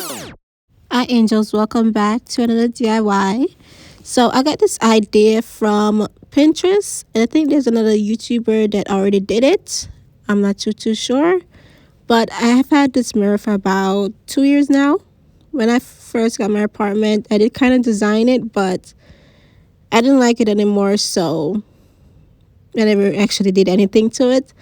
Hi, Angels. Welcome back to another DIY. So, I got this idea from Pinterest, and I think there's another YouTuber that already did it. I'm not too sure, but I have had this mirror for about 2 years now. When I first got my apartment, I did kind of design it, but I didn't like it anymore, so I never actually did anything to it.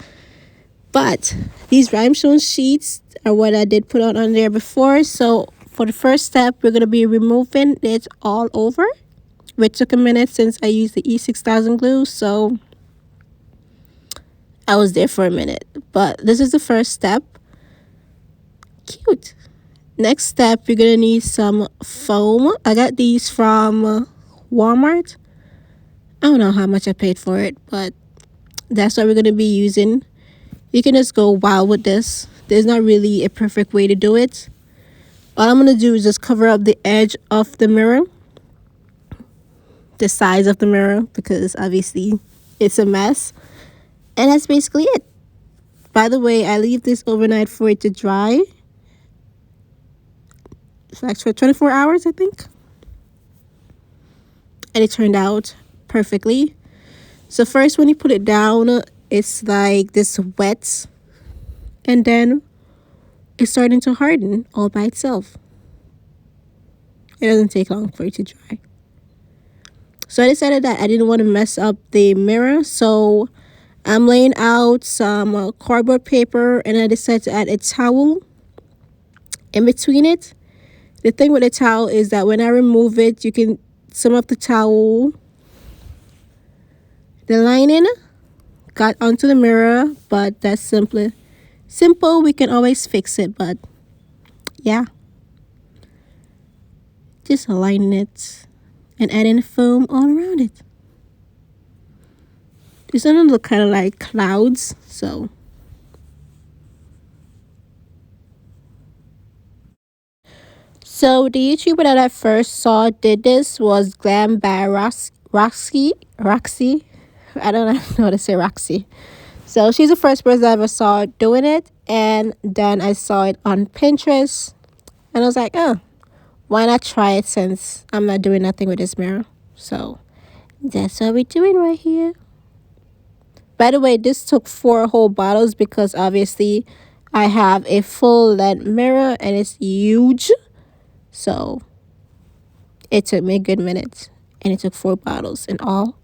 But these rhinestone sheets are what I did put on there before. So for the first step, we're going to be removing it all over, which took a minute since I used the E6000 glue. So I was there for a minute. But this is the first step. Cute. Next step, you're going to need some foam. I got these from Walmart. I don't know how much I paid for it, but that's what we're going to be using. You can just go wild with this. There's not really a perfect way to do it. All I'm going to do is just cover up the edge of the mirror, the sides of the mirror, because obviously it's a mess. And that's basically it. By the way, I leave this overnight for it to dry. It's like for 24 hours, I think. And it turned out perfectly. So first, when you put it down, it's like this wet. And then it's starting to harden all by itself. It doesn't take long for it to dry. So I decided that I didn't want to mess up the mirror. So I'm laying out some cardboard paper, and I decided to add a towel in between it. The thing with the towel is that when I remove it, you can, some of the towel, the lining got onto the mirror, but that's simple. We can always fix it, but yeah. Just aligning it and adding foam all around it. It's gonna look kind of like clouds, so. So the YouTuber that I first saw did this was Glam by Roxy. I don't know how to say Roxy. So she's the first person I ever saw doing it, and then I saw it on Pinterest, and I was like, oh, why not try it since I'm not doing nothing with this mirror? So that's what we're doing right here. By the way, this took 4 whole bottles because obviously I have a full length mirror and it's huge. So it took me a good minute, and it took 4 bottles in all.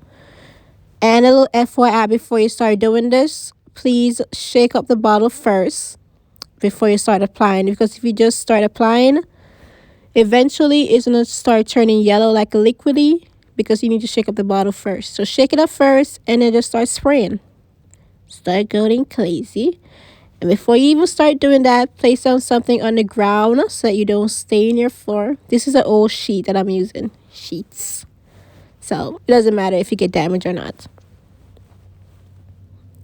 And a little FYI before you start doing this, please shake up the bottle first before you start applying, because if you just start applying, eventually it's going to start turning yellow like a liquidy, because you need to shake up the bottle first. So shake it up first and then just start spraying. Start going crazy. And before you even start doing that, place down something on the ground so that you don't stain your floor. This is an old sheet that I'm using. Sheets. So it doesn't matter if you get damaged or not.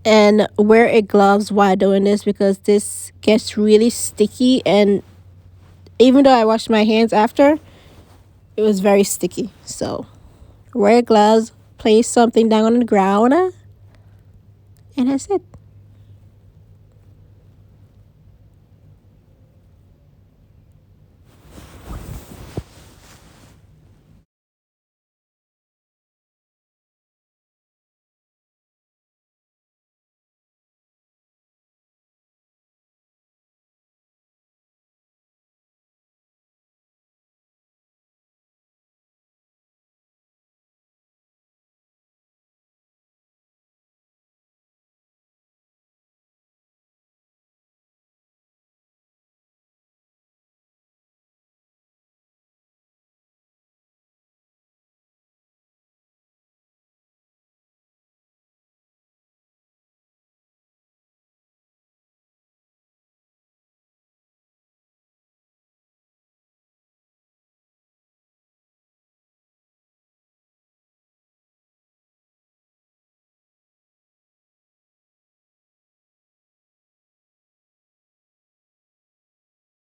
And wear a gloves while doing this, because this gets really sticky. And even though I washed my hands after, it was very sticky. So wear gloves, place something down on the ground, and that's it.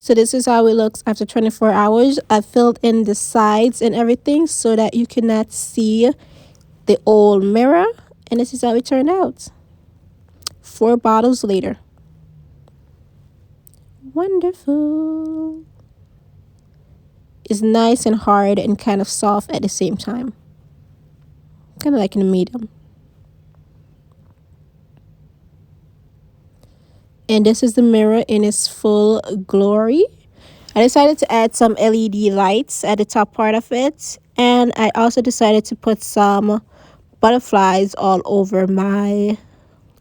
So this is how it looks after 24 hours. I filled in the sides and everything so that you cannot see the old mirror. And this is how it turned out. 4 bottles later. Wonderful. is nice and hard and kind of soft at the same time. Kind of like in the medium. And this is the mirror in its full glory. I decided to add some LED lights at the top part of it. And I also decided to put some butterflies all over my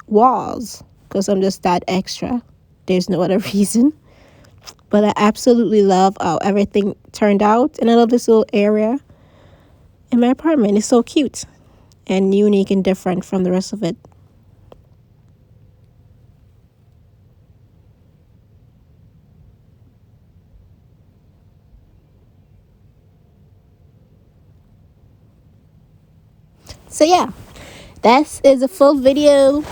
walls because I'm just that extra. There's no other reason. But I absolutely love how everything turned out. And I love this little area in my apartment. It's so cute and unique and different from the rest of it. So yeah, that is a full video